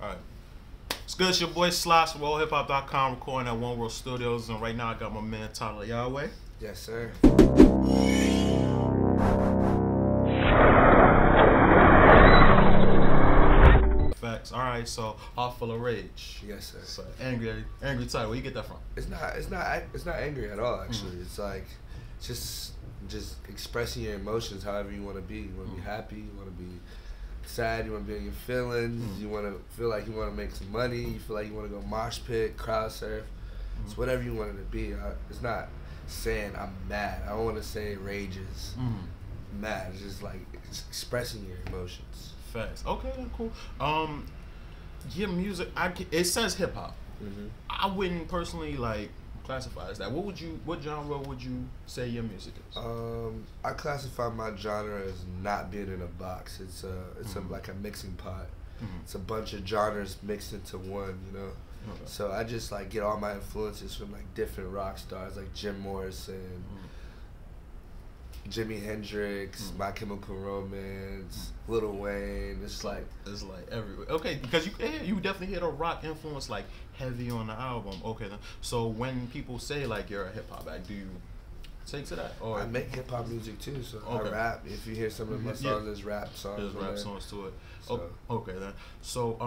Alright. It's good, it's your boy Slots from worldhiphop.com, recording at One World Studios, and right now I got my man Tyla Yaweh. Yes, sir. Facts. Alright, so Heart Full of Rage. Yes, sir. So angry Tyla, where you get that from? It's not angry at all, actually. It's like just expressing your emotions however you want to be. You want to be happy, you want to be sad, you want to be in your feelings, you want to feel like you want to make some money, you feel like you want to go mosh pit, crowd surf. It's whatever you want it to be. It's not saying I'm mad. I don't want to say rages. Mad. It's just like expressing your emotions. Facts. Okay, cool. Your music, it says hip hop. I wouldn't personally like classify as that. What genre would you say your music is? I classify my genre as not being in a box. It's like a mixing pot. It's a bunch of genres mixed into one, you know. Okay. So I just like get all my influences from like different rock stars like Jim Morrison, Jimi Hendrix, My Chemical Romance, Lil Wayne. It's like everywhere. Okay, because you definitely hear the rock influence like heavy on the album. Okay, then. So when people say like you're a hip hop act, do you take to that? Or I make hip hop music too, so okay. I rap. If you hear some of my songs, there's rap songs. There's rap songs to it. So. Okay then. So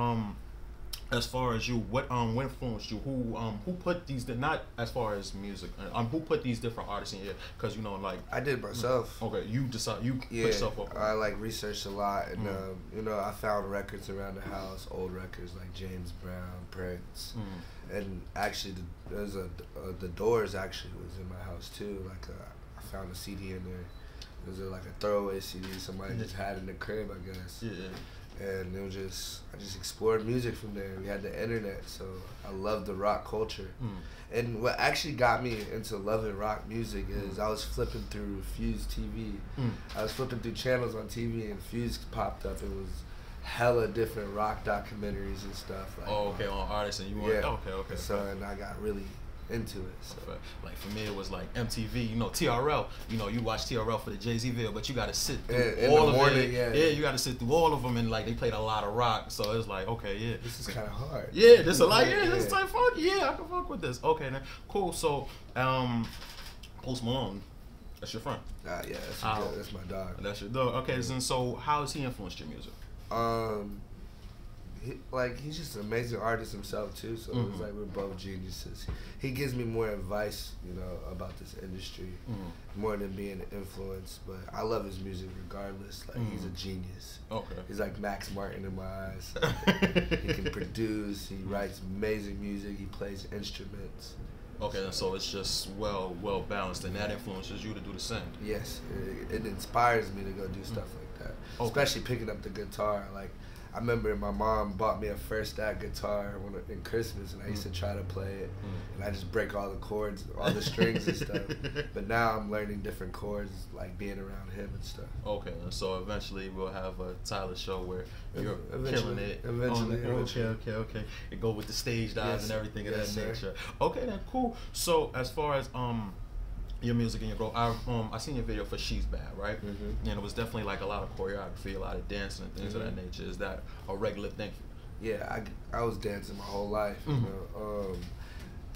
as far as you, what influenced you? Who put these? Not as far as music. Who put these different artists in here? Because you know, like I did myself. Okay, you decide. You put yourself up. I like researched a lot, and you know, I found records around the house, old records like James Brown, Prince, and actually, the Doors actually was in my house too. Like I found a CD in there. It was like a throwaway CD somebody just had in the crib, I guess. Yeah. And it was I just explored music from there. We had the internet, so I loved the rock culture. And what actually got me into loving rock music is I was flipping through Fuse TV. I was flipping through channels on TV, and Fuse popped up. It was hella different rock documentaries and stuff. Like, okay, on artists, and you want okay. So and I got really into it. So. Like for me, it was like MTV, you know, TRL. You know, you watch TRL for the Jay-Z video, but you got to sit through all of it. Yeah, you got to sit through all of them, and like they played a lot of rock, so it's like, okay, this is kind of hard. Yeah, this a lot. Yeah, this type funky. Yeah, I can fuck with this. Okay, then cool. So, Post Malone, that's your friend. Yeah, that's my dog. That's your dog. Okay, so how has he influenced your music? He's just an amazing artist himself too, so it's like we're both geniuses. He gives me more advice, you know, about this industry, more than being influenced, but I love his music regardless. Like he's a genius. Okay. He's like Max Martin in my eyes. He can produce, he writes amazing music, he plays instruments. Okay, so it's just well balanced, and that influences you to do the same. Yes, it inspires me to go do stuff like that, especially picking up the guitar. Like I remember my mom bought me a first act guitar in Christmas, and I used to try to play it, and I just break all the chords, all the strings and stuff. But now I'm learning different chords, like being around him and stuff. Okay, so eventually we'll have a Tyler show where you're killing it. Eventually. Okay. It go with the stage dives and everything of that nature. Okay, then cool. So as far as your music and your growth, I seen your video for She's Bad, right? And it was definitely like a lot of choreography, a lot of dancing and things of that nature. Is that a regular thing for you? Yeah, I was dancing my whole life. You know,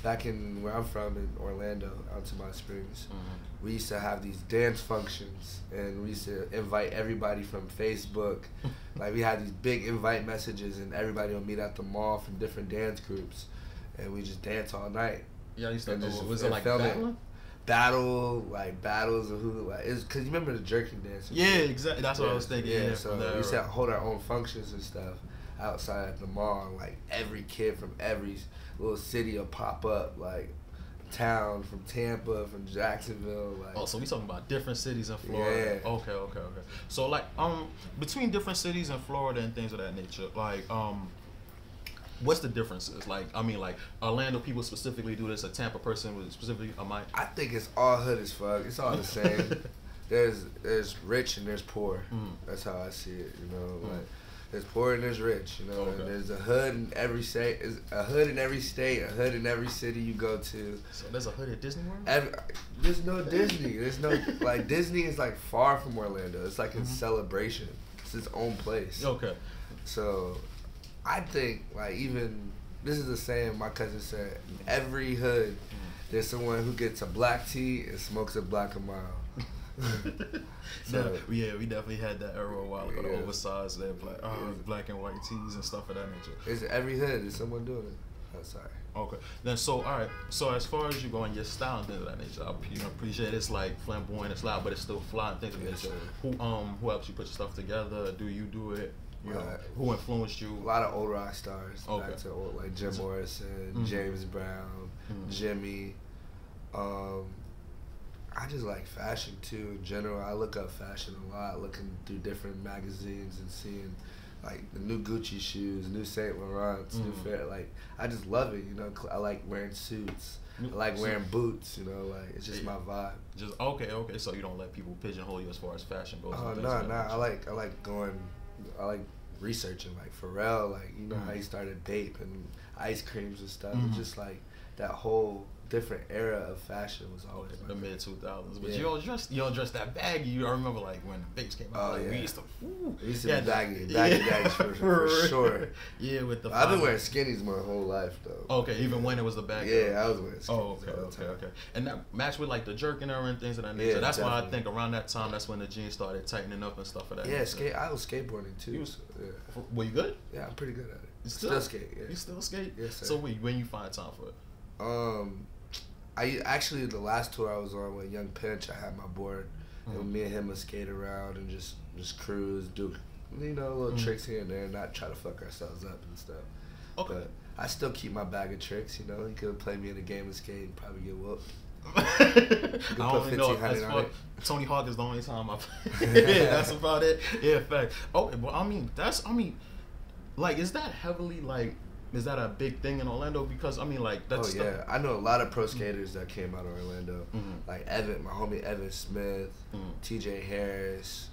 back in where I'm from in Orlando, Altamonte Springs, we used to have these dance functions, and we used to invite everybody from Facebook. Like we had these big invite messages, and everybody would meet at the mall from different dance groups, and we just dance all night. Yeah, I used to. Was it like battling? Battles of who, like, it's because you remember the jerking dance. Yeah, exactly. That's what I was thinking. Yeah, so we used to hold our own functions and stuff outside at the mall, and like every kid from every little city will pop up, like town from Tampa, from Jacksonville. Like, so we talking about different cities in Florida. Yeah. Okay. So like between different cities in Florida and things of that nature, like what's the differences? Like, I mean, like Orlando people specifically do this. A Tampa person would specifically, I think it's all hood as fuck. It's all the same. There's rich and there's poor. That's how I see it. You know, like there's poor and there's rich. You know, and there's a hood in every state. A hood in every state. A hood in every city you go to. So there's a hood at Disney World. There's no Disney. There's no like Disney is like far from Orlando. It's like in Celebration. It's its own place. Okay. So I think like even this is the saying my cousin said. In every hood, there's someone who gets a black tea and smokes a black a mile. So yeah, we definitely had that era a while ago. The oversized, black and white tees and stuff of that nature. It's every hood. There's someone doing it. Oh, sorry. Okay. Then all right. So as far as you go in your style and things of that nature, I appreciate it's like flamboyant, it's loud, but it's still fly and things of that nature. Who helps you put your stuff together? Do you do it? You know, who influenced you? A lot of old rock stars. Back to old, like Jim Morrison, James Brown, Jimmy. I just like fashion too in general. I look up fashion a lot, looking through different magazines and seeing like the new Gucci shoes, new Saint Laurent's, new Fair. Like I just love it, you know. I like wearing suits. I like wearing boots, you know. Like it's just my vibe. Just okay. So you don't let people pigeonhole you as far as fashion goes. Oh no. I like going. I like researching like Pharrell. Like you know how he started Bape and ice creams and stuff. It's just like that whole different era of fashion was always the mid 2000s. But you don't dress that baggy. I remember like when the Bapes came out. We used to be baggy for sure. Yeah, with the. I've been wearing skinnies my whole life though. Okay, even when it was the baggy. Yeah, I was wearing skinnies. Okay. And that matched with like the jerking era and things of that nature. That's why I think around that time that's when the jeans started tightening up and stuff of that. Yeah, I was skateboarding too. Were you good? Yeah, I'm pretty good at it. You still skate? Yeah. You still skate? Yes, sir. So when you find time for it? I actually the last tour I was on with Young Pinch, I had my board, and me and him would skate around and just cruise, do little tricks here and there, not try to fuck ourselves up and stuff. Okay. But I still keep my bag of tricks. You know, he could play me in a game of skate and probably get whooped. I only know Tony Hawk is the only time I play. Yeah, that's about it. Yeah, fact. Okay, well, like, is that heavily like? Is that a big thing in Orlando? Because that's. Oh yeah, I know a lot of pro skaters that came out of Orlando, like Evan, my homie Evan Smith, T.J. Harris,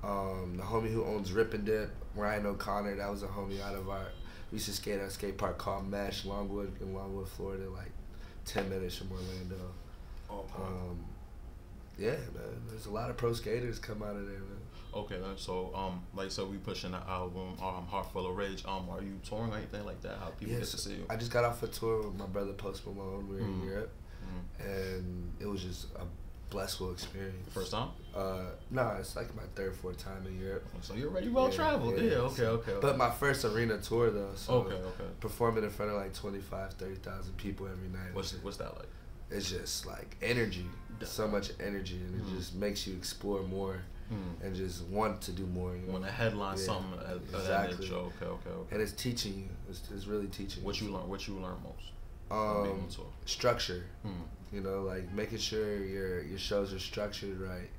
the homie who owns Rip and Dip, Ryan O'Connor. That was a homie out of our. We used to skate at a skate park called Mesh, Longwood, in Longwood, Florida, like 10 minutes from Orlando. Yeah, man. There's a lot of pro skaters come out of there, man. Okay, then. So, like, so we pushing the album, Heart Full of Rage. Are you touring or anything like that? How people get to see you? I just got off a tour with my brother Post Malone. We were in Europe, and it was just a blissful experience. First time? No, it's like my third, fourth time in Europe. So you're already well traveled. Yeah, okay. But my first arena tour though. So okay. Performing in front of like 25,000, 30,000 people every night. What's that like? It's just like energy, so much energy, and it just makes you explore more. And just want to do more. You know? Want to headline something. Exactly. Okay. And it's teaching you. It's really teaching. What you learn most? Structure. You know, like making sure your shows are structured right.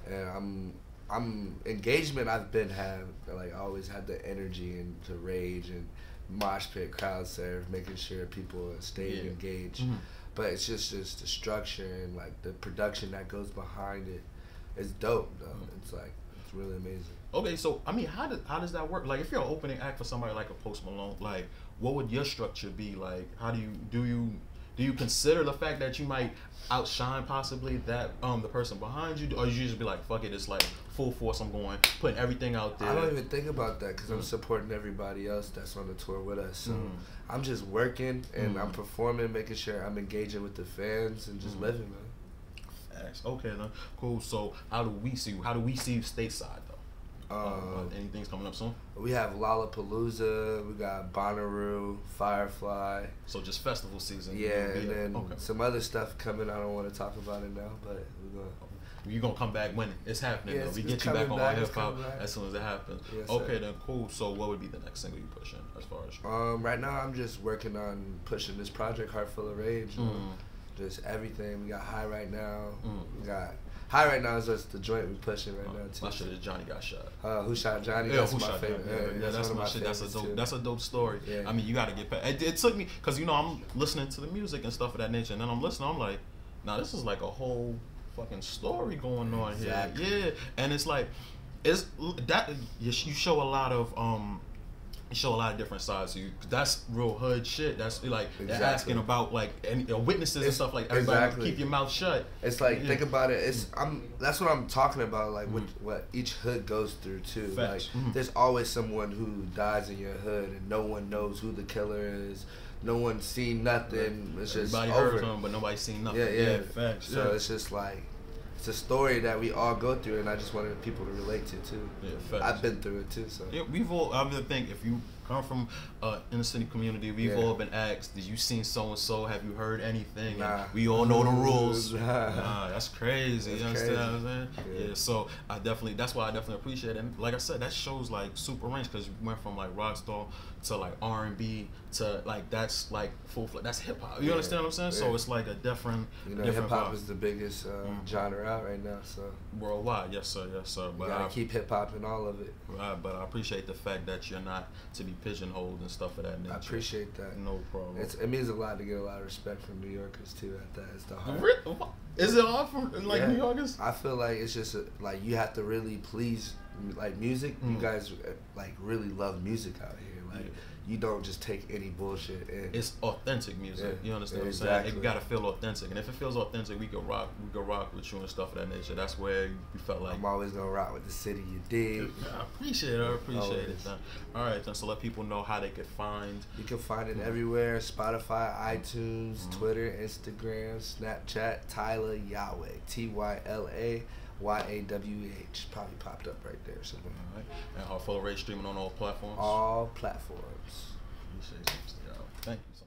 And I'm engagement. I've been like I always had the energy and to rage and mosh pit, crowd serve, making sure people stay engaged. But it's just the structure and like the production that goes behind it. It's dope though. It's really amazing. Okay, so how does that work? Like, if you're an opening act for somebody like a Post Malone, like, what would your structure be? Like, how do you consider the fact that you might outshine possibly that the person behind you, or you just be like, fuck it, it's like full force, I'm going, putting everything out there? I don't even think about that because I'm supporting everybody else that's on the tour with us. So I'm just working and I'm performing, making sure I'm engaging with the fans and just living, man. Okay, then. Cool. So how do we see you stateside though? Anything's coming up soon? We have Lollapalooza, we got Bonnaroo, Firefly. So just festival season. Yeah, and then some other stuff coming. I don't want to talk about it now, but we're going. You're going to come back when it's happening, though. We get you back on our hip-hop as soon as it happens. Yes, okay, then, cool. So what would be the next single you pushing as far as? Right now, I'm just working on pushing this project, Heart Full of Rage. Just everything. We got High right now. We got High right now is just the joint we pushing right now, too. My shit is Johnny Got Shot. Who Shot Johnny? Yeah, that's my favorite. Yeah, that's my shit. That's a dope story. Yeah. You got to get past. It took me, because, I'm listening to the music and stuff of that nature, and then I'm listening, I'm like, nah, this is like a whole fucking story going on here. Yeah, and it's like, you show a lot of show a lot of different sides to you. That's real hood shit. That's like they're asking about like witnesses and stuff like everybody keep your mouth shut. It's like think about it. It's that's what I'm talking about. Like what each hood goes through too. Facts. Like there's always someone who dies in your hood and no one knows who the killer is. No one's seen nothing. It's just everybody over. heard something, but nobody's seen nothing. Yeah. Facts. So it's just like. It's a story that we all go through, and I just wanted people to relate to too. Yeah, facts. I've been through it too. So yeah, we've all. I really think if you come from inner city community, we've all been asked, "Did you seen so and so? Have you heard anything?" Nah. And we all know the rules. Nah, that's crazy. That's you understand what I'm saying? Yeah. So that's why I definitely appreciate it. And like I said, that shows like super range because you went from like rock star to like R&B to like that's like that's hip hop. You understand what I'm saying? So it's like a different. Hip hop is the biggest genre out right now. So worldwide, yes sir. But you gotta keep hip hop in all of it. Right, but I appreciate the fact that you're not to be pigeonholed and stuff of that nature. I appreciate that. No problem. It means a lot to get a lot of respect from New Yorkers too. At that, it's the hard. Is it hard from like New Yorkers? I feel like it's just like you have to really please like music. You guys like really love music out here. Like you don't just take any bullshit in. It's authentic music. You understand what I'm saying? It gotta feel authentic, and if it feels authentic, we could rock with you and stuff of that nature. That's where we felt like I'm always gonna rock with the city. You dig? I appreciate it. I appreciate it. Then. All right, then. So let people know how they could find. You can find it everywhere: Spotify, iTunes, Twitter, Instagram, Snapchat. Tyla Yaweh, TYLAYAWH. Probably popped up right there somewhere. All right. And her full rate streaming on all platforms. All platforms. Appreciate you. Thank you so much.